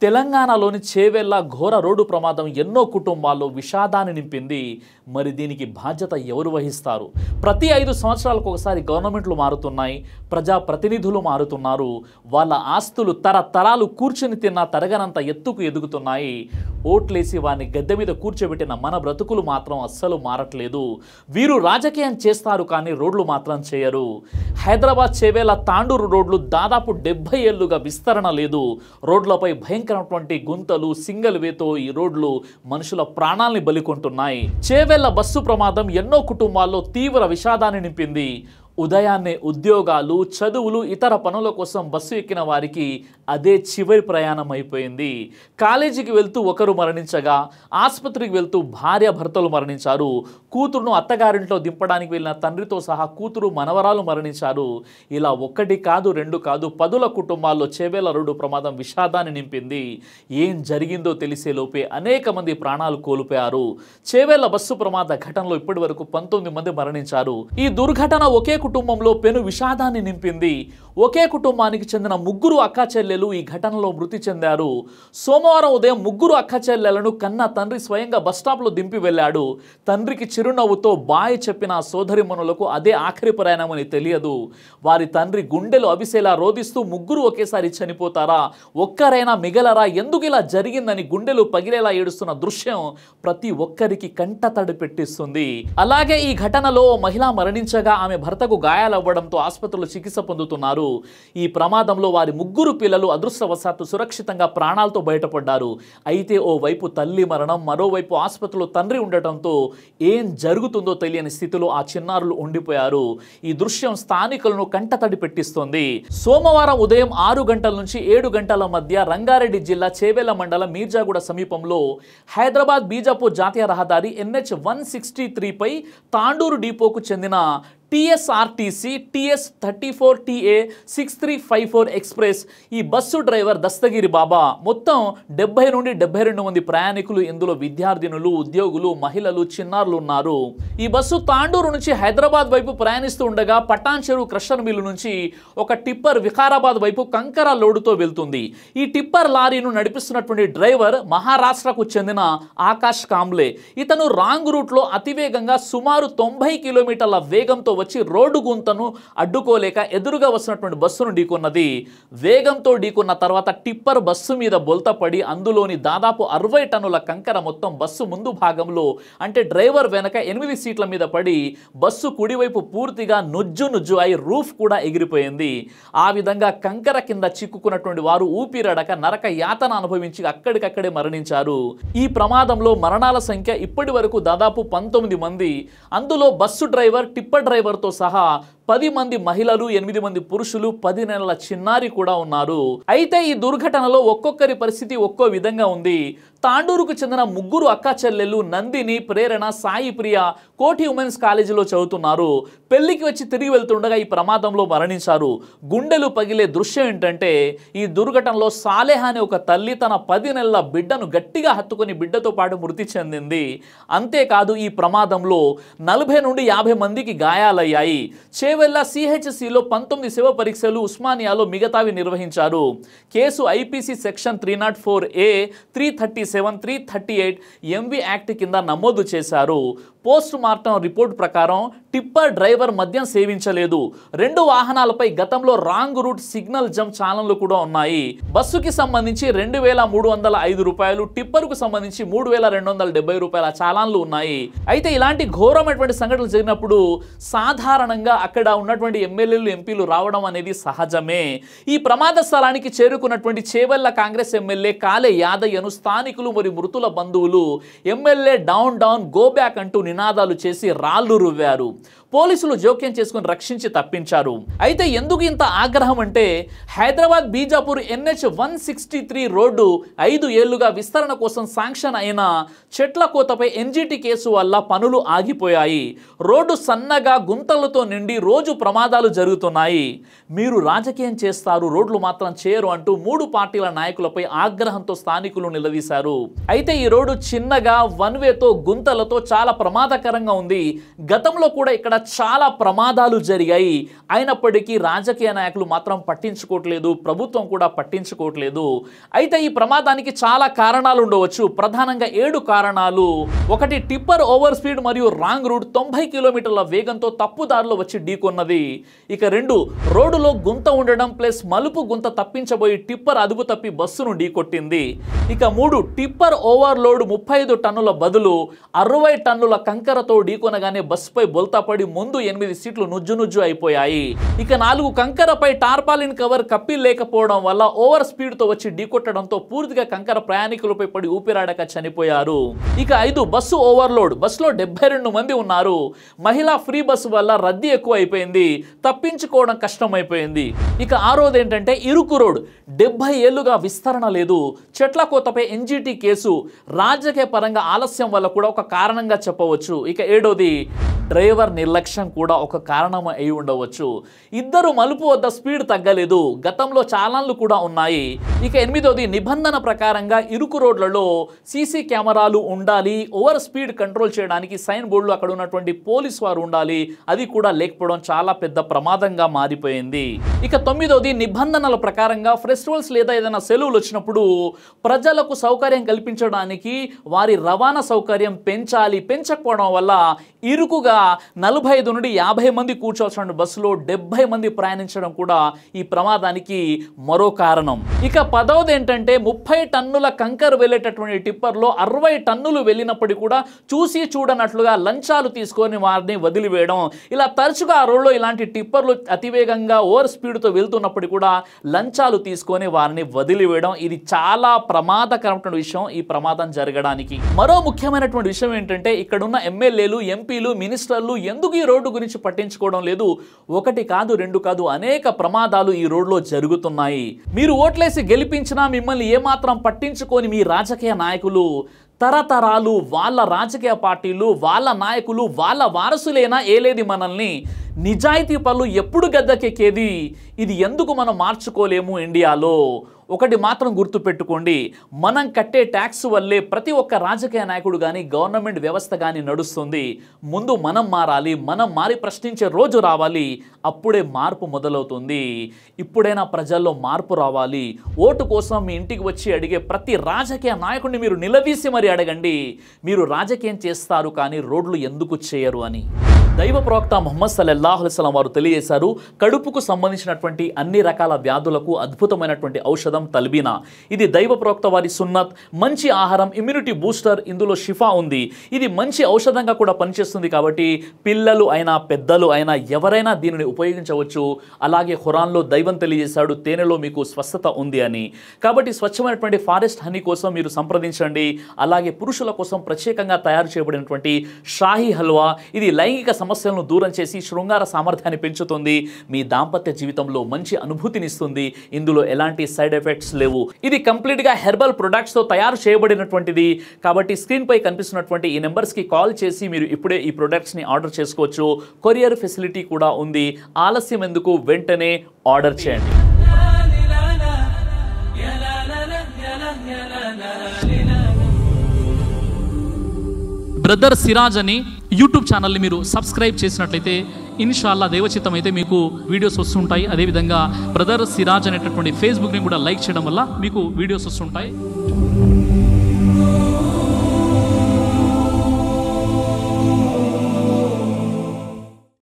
తెలంగాణలోని చేవెళ్ల ఘోర రోడ్డు ప్రమాదం ఎన్నో కుటుంబాల్లో విషాదాన్ని నింపింది. మరి దీనికి బాధ్యత ఎవరు వహిస్తారు? ప్రతి 5 సంవత్సరాలకు ఒకసారి గవర్నమెంట్లు మారుతున్నాయి, ప్రజాప్రతినిధులు మారుతున్నారు. వాళ్ళ ఆస్తులు తరతరాలు కూర్చుని తిన్న తరగనంత ఎత్తుకు ఎదుగుతున్నాయి. ఓట్లేసి వారిని గద్దె మీద కూర్చోబెట్టిన మన బ్రతుకులు మాత్రం అస్సలు మారట్లేదు. వీరు రాజకీయం చేస్తారు కానీ రోడ్లు మాత్రం చేయరు. హైదరాబాద్ చేవెళ్ల తాండూరు రోడ్లు దాదాపు 70 ఏళ్లుగా విస్తరణ లేదు. రోడ్లపై భయంకరమైనటువంటి గుంతలు, సింగల్ వేతో ఈ రోడ్లు మనుషుల ప్రాణాల్ని బలికొంటున్నాయి. చేవెళ్ల బస్సు ప్రమాదం ఎన్నో కుటుంబాల్లో తీవ్ర విషాదాన్ని నింపింది. ఉదయాన్నే ఉద్యోగాలు, చదువులు, ఇతర పనుల కోసం బస్సు ఎక్కిన వారికి అదే చివరి ప్రయాణం అయిపోయింది. కాలేజీకి వెళ్తూ ఒకరు మరణించగా, ఆసుపత్రికి వెళ్తూ భార్య భర్తలు మరణించారు. కూతురును అత్తగారింట్లో దింపడానికి వెళ్ళిన తండ్రితో సహా కూతురు, మనవరాలు మరణించారు. ఇలా 1 కాదు 2 కాదు 10ల కుటుంబాల్లో చేవెళ్ల రోడ్డు ప్రమాదం విషాదాన్ని నింపింది. ఏం జరిగిందో తెలిసే లోపే అనేక మంది ప్రాణాలు కోల్పోయారు. చేవెళ్ల బస్సు ప్రమాద ఘటనలో ఇప్పటి వరకు 19 మంది మరణించారు. ఈ దుర్ఘటన ఒకే కుటుంబంలో పెను విషాదాన్ని నింపింది. ఒకే కుటుంబానికి చెందిన 3 అక్కా చెల్లెలు ఈ ఘటనలో మృతి చెందారు. సోమవారం ఉదయం 3 అక్కా చెల్లెలను కన్న తండ్రి స్వయంగా బస్టాప్లో దింపి వెళ్ళాడు. తండ్రికి చిరునవ్వుతో బాయ్ చెప్పిన సోదరిమణులకు అదే ఆఖరి ప్రయాణమని తెలియదు. వారి తండ్రి గుండెలు అవిసేలా రోదిస్తూ 3 ఒకేసారి చనిపోతారా, ఒక్కరైనా మిగలరా, ఎందుకు ఇలా జరిగిందని గుండెలు పగిలేలా ఏడుస్తున్న దృశ్యం ప్రతి ఒక్కరికి కంటతడి పెట్టిస్తుంది. అలాగే ఈ ఘటనలో మహిళ మరణించగా ఆమె భర్తకు గాయాలవ్వడంతో ఆసుపత్రిలో చికిత్స పొందుతున్నారు. ఈ ప్రమాదంలో వారి 3 పిల్లలు అదృష్టవశాత్తు సురక్షితంగా ప్రాణాలతో బయటపడ్డారు. అయితే ఓ వైపు తల్లి మరణం, మరోవైపు ఆసుపత్రిలో తండ్రి ఉండటంతో ఏం జరుగుతుందో తెలియని స్థితిలో ఆ చిన్నారులు ఉండిపోయారు. ఈ దృశ్యం స్థానికులను కంటతడి పెట్టిస్తోంది. సోమవారం ఉదయం 6 గంటల నుంచి 7 గంటల మధ్య రంగారెడ్డి జిల్లా చేవెళ్ల మండలం మీర్జాగూడ సమీపంలో హైదరాబాద్ బీజాపూర్ జాతీయ రహదారి NH 163 పై తాండూరు డిపోకు చెందిన TSRTC TS 34 TA 6354 ఎక్స్ప్రెస్ ఈ బస్సు డ్రైవర్ దస్తగిరి బాబా. మొత్తం 70 నుండి 72 మంది ప్రయాణికులు, ఇందులో విద్యార్థినులు, ఉద్యోగులు, మహిళలు, చిన్నారులు ఉన్నారు. ఈ బస్సు తాండూరు నుంచి హైదరాబాద్ వైపు ప్రయాణిస్తూ ఉండగా పటాన్ చెరువు క్రషర్ మిల్లు నుంచి ఒక టిప్పర్ వికారాబాద్ వైపు కంకర లోడుతో వెళ్తుంది. ఈ టిప్పర్ లారీను నడిపిస్తున్నటువంటి డ్రైవర్ మహారాష్ట్రకు చెందిన ఆకాష్ కాంబ్లే. ఇతను రాంగ్ రూట్లో అతివేగంగా సుమారు 90 కిలోమీటర్ల వేగంతో వచ్చి రోడ్డు గుంతను అడ్డుకోలేక ఎదురుగా వస్తున్నటువంటి బస్సును ఢీకొన్నది. వేగంతో ఢీకొన్న తర్వాత టిప్పర్ బస్సు మీద బొల్తపడి అందులోని దాదాపు 60 టన్నుల కంకర మొత్తం బస్సు ముందు భాగంలో, అంటే డ్రైవర్ వెనక 8 సీట్ల మీద పడి బస్సు కుడివైపు పూర్తిగా నుజ్జు అయి రూఫ్ కూడా ఎగిరిపోయింది. ఆ విధంగా కంకర కింద చిక్కుకున్నటువంటి వారు ఊపిరడక నరక యాతన అనుభవించి అక్కడికక్కడే మరణించారు. ఈ ప్రమాదంలో మరణాల సంఖ్య ఇప్పటి వరకు దాదాపు 19 మంది. అందులో బస్సు డ్రైవర్, టిప్పర్ డ్రైవర్తో సహా 10 మంది మహిళలు, 8 మంది పురుషులు, 10 నెలల చిన్నారి కూడా ఉన్నారు. అయితే ఈ దుర్ఘటనలో ఒక్కొక్కరి పరిస్థితి ఒక్కో విధంగా ఉంది. తాండూరుకు చెందిన 3 అక్కా చెల్లెళ్ళు నందిని, ప్రేరణ, సాయి ప్రియ కోఠి ఉమెన్స్ కాలేజీలో చదువుతున్నారు. పెళ్లికి వచ్చి తిరిగి వెళ్తుండగా ఈ ప్రమాదంలో మరణించారు. గుండెలు పగిలే దృశ్యం ఏంటంటే, ఈ దుర్ఘటనలో సాలెహ అనే ఒక తల్లి తన 10 నెలల బిడ్డను గట్టిగా హత్తుకొని బిడ్డతో పాటు మృతి చెందింది. అంతేకాదు ఈ ప్రమాదంలో 40 నుండి 50 మందికి గాయాలయ్యాయి. చేవెళ్ల CHCలో 19 శవ పరీక్షలు, ఉస్మానియాలో మిగతావి నిర్వహించారు. Case IPC section 304A, 337, 338 MV act కింద నమోదు చేశారు. పోస్ట్ మార్టం రిపోర్ట్ ప్రకారం టిప్పర్ డ్రైవర్ మద్యం సేవించలేదు. 2 వాహనాలపై గతంలో రాంగ్ రూట్ సిగ్నల్ జంప్ ఛానళ్లు కూడా ఉన్నాయి. బస్సుకి సంబంధించి 2305 రూపాయలు, టిప్పర్కు సంబంధించి 3270 రూపాయల చాలాన్లు ఉన్నాయి. అయితే ఇలాంటి ఘోరమైనటువంటి సంఘటనలు జరిగినప్పుడు సాధారణంగా అక్కడ ఉన్నటువంటి ఎమ్మెల్యేలు, ఎంపీలు రావడం అనేది సహజమే. ఈ ప్రమాద స్థలానికి చేరుకున్నటువంటి చేవెళ్ల కాంగ్రెస్ ఎమ్మెల్యే కాలే యాదయ్యను స్థానికులు మరియు మృతుల బంధువులు MLA down down go back అంటూ నినాదాలు చేసి రాళ్లు రువ్వారు. పోలీసులు జోక్యం చేసుకుని రక్షించి తప్పించారు. అయితే ఎందుకు ఇంత ఆగ్రహం అంటే, హైదరాబాద్ బీజాపూర్ NH 163 రోడ్డు 5 ఏళ్లుగా విస్తరణ కోసం శాంక్షన్ అయిన చెట్ల కోతపై NGT కేసు వల్ల పనులు ఆగిపోయాయి. రోడ్డు సన్నగా గుంతలతో నిండి రోజు ప్రమాదాలు జరుగుతున్నాయి. మీరు రాజకీయం చేస్తారు, రోడ్లు మాత్రం చేయరు అంటూ 3 పార్టీల నాయకులపై ఆగ్రహంతో స్థానికులు నిలదీశారు. అయితే ఈ రోడ్డు చిన్నగా, వన్ వేతో, గుంతలతో చాలా ప్రమాదకరంగా ఉంది. గతంలో కూడా ఇక్కడ చాలా ప్రమాదాలు జరిగాయి. అయినప్పటికీ రాజకీయ నాయకులు మాత్రం పట్టించుకోవట్లేదు, ప్రభుత్వం కూడా పట్టించుకోవట్లేదు. అయితే ఈ ప్రమాదానికి చాలా కారణాలు ఉండవచ్చు. ప్రధానంగా 7 కారణాలు. 1, టిప్పర్ ఓవర్ స్పీడ్ మరియు రాంగ్ రూట్ 90 కిలోమీటర్ల వేగంతో తప్పుదారిలో వచ్చి ఢీకొన్నది. ఇక 2, రోడ్డులో గుంత ఉండడం ప్లస్ మలుపు గుంత తప్పించబోయి టిప్పర్ అదుపు తప్పి బస్సును ఢీకొట్టింది. ఇక 3, టిప్పర్ ఓవర్లోడ్ 35 టన్నుల బదులు 60 టన్నుల కంకరతో ఢీకొనగానే బస్సుపై బొల్తాపడి ముందు 8 సీట్లు నుజ్జు అయిపోయాయి. ఇక 4, కంకరపై టార్పాలిన్ కవర్ కప్పి లేకపోవడం వల్ల ఓవర్ స్పీడ్ తో వచ్చి ఢీకొట్టడంతో పూర్తిగా కంకర ప్రయాణికులపై పడి ఊపిరాడక చనిపోయారు. ఇక 5, బస్సు ఓవర్లోడ్. బస్సులో 72 మంది ఉన్నారు. మహిళా ఫ్రీ బస్సు వల్ల రద్దీ ఎక్కువ అయిపోయింది, తప్పించుకోవడం కష్టమైపోయింది. ఇక 6వది ఏంటంటే ఇరుకు రోడ్. 70 ఏళ్లుగా విస్తరణ లేదు. చెట్ల కోతపై ఎన్జిటి కేసు రాజకీయ పరంగా ఆలస్యం వల్ల కూడా ఒక కారణంగా చెప్పవచ్చు. ఇక 7వది డ్రైవర్ నిర్లక్ష్యం కూడా ఒక కారణం అయి ఉండవచ్చు. 2 మలుపు వద్ద స్పీడ్ తగ్గలేదు. గతంలో చాలాన్లు కూడా ఉన్నాయి. ఇక 8వది నిబంధన ప్రకారంగా ఇరుకు రోడ్లలో సీసీ కెమెరాలు ఉండాలి. ఓవర్ స్పీడ్ కంట్రోల్ చేయడానికి సైన్ బోర్డులు అక్కడ ఉన్నటువంటి పోలీసు వారు ఉండాలి. అది కూడా లేకపోవడం చాలా పెద్ద ప్రమాదంగా మారిపోయింది. ఇక 9వది నిబంధనల ప్రకారంగా ఫెస్టివల్స్ లేదా ఏదైనా సెలవులు వచ్చినప్పుడు ప్రజలకు సౌకర్యం కల్పించడానికి వారి రవాణా సౌకర్యం పెంచాలి. పెంచకపోవడం వల్ల ఇరుకుగా 45 నుండి 50 మంది కూర్చోవలసిన బస్సులో 70 మంది ప్రయాణించడం కూడా ఈ ప్రమాదానికి మరో కారణం. ఇక 10వది ఏంటంటే 30 టన్నుల కంకర్ వెళ్ళేటటువంటి టిప్పర్లో 60 టన్నులు వెళ్ళినప్పటికీ కూడా చూసి చూడనట్లుగా లంచాలు తీసుకొని వారిని వదిలివేయడం. ఇలా తరచుగా ఆ రోడ్లో ఇలాంటి టిప్పర్లు అతివేగంగా ఓవర్ స్పీడ్తో వెళ్తున్నప్పటికీ కూడా లంచాలు తీసుకొని వారిని వదిలివేయడం. ఇది చాలా ప్రమాదకరమైన విషయం ఈ ప్రమాదం జరగడానికి. మరో ముఖ్యమైనటువంటి విషయం ఏంటంటే ఇక్కడున్న ఎమ్మెల్యేలు, ఎంపీలు, మినిస్టర్లు ఎందుకు ఈ రోడ్డు గురించి పట్టించుకోవడం లేదు? 1 కాదు, 2 కాదు, అనేక ప్రమాదాలు ఈ రోడ్లో జరుగుతున్నాయి. మీరు ఓట్లేసి గెలిపించినా మిమ్మల్ని ఏమాత్రం పట్టించుకొని మీ రాజకీయ నాయకులు తరతరాలు వాళ్ళ రాజకీయ పార్టీలు, వాళ్ళ నాయకులు, వాళ్ళ వారసులేనా ఏలేది మనల్ని? నిజాయితీ పనులు ఎప్పుడు గద్దెకెక్కేది? ఇది ఎందుకు మనం మార్చుకోలేము ఇండియాలో? ఒకటి మాత్రం గుర్తుపెట్టుకోండి, మనం కట్టే ట్యాక్స్ వల్లే ప్రతి ఒక్క రాజకీయ నాయకుడు కానీ గవర్నమెంట్ వ్యవస్థ కానీ నడుస్తుంది. ముందు మనం మారాలి. మనం మారి ప్రశ్నించే రోజు రావాలి. అప్పుడే మార్పు మొదలవుతుంది. ఇప్పుడైనా ప్రజల్లో మార్పు రావాలి. ఓటు కోసం మీ ఇంటికి వచ్చి అడిగే ప్రతి రాజకీయ నాయకుడిని మీరు నిలదీసి మరి అడగండి, మీరు రాజకీయం చేస్తారు కానీ రోడ్లు ఎందుకు చేయరు అని. దైవ ప్రవక్త ముహమ్మద్ సల్లల్లాహు అలైహి వసల్లం వారు తెలియజేశారు, కడుపుకు సంబంధించినటువంటి అన్ని రకాల వ్యాధులకు అద్భుతమైనటువంటి ఔషధం తల్బీనా. ఇది దైవ ప్రవక్త వారి సున్నత్. మంచి ఆహారం, ఇమ్యూనిటీ బూస్టర్, ఇందులో షిఫా ఉంది. ఇది మంచి ఔషధంగా కూడా పనిచేస్తుంది. కాబట్టి పిల్లలు అయినా పెద్దలు అయినా ఎవరైనా దీనిని ఉపయోగించవచ్చు. అలాగే ఖురాన్లో దైవం తెలియజేశాడు, తేనెలో మీకు స్వస్థత ఉంది అని. కాబట్టి స్వచ్ఛమైనటువంటి ఫారెస్ట్ హనీ కోసం మీరు సంప్రదించండి. అలాగే పురుషుల కోసం ప్రత్యేకంగా తయారు చేయబడినటువంటి షాహీ హల్వా, ఇది లైంగిక సమస్యలను దూరం చేసి శృంగార సామర్థ్యాన్ని పెంచుతుంది. మీ దాంపత్య జీవితంలో మంచి అనుభూతినిస్తుంది. ఇందులో ఎలాంటి సైడ్ ఎఫెక్ట్స్ లేవు. ఇది కంప్లీట్ గా హెర్బల్ ప్రొడక్ట్స్ తో తయారు చేయబడినటువంటిది. కాబట్టి స్క్రీన్ పై కనిపిస్తున్నటువంటి ఈ నెంబర్స్ కి కాల్ చేసి మీరు ఇప్పుడే ఈ ప్రొడక్ట్స్ ని ఆర్డర్ చేసుకోవచ్చు. కొరియర్ ఫెసిలిటీ కూడా ఉంది. ఆలస్యం ఎందుకు, వెంటనే ఆర్డర్ చేయండి. బ్రదర్ సిరాజ్ అని యూట్యూబ్ ఛానల్ని మీరు సబ్స్క్రైబ్ చేసినట్లయితే ఇన్షాల్లా దైవచిత్తం అయితే మీకు వీడియోస్ వస్తుంటాయి. అదేవిధంగా బ్రదర్ సిరాజ్ అనేటటువంటి ఫేస్బుక్ని కూడా లైక్ చేయడం వల్ల మీకు వీడియోస్ వస్తుంటాయి.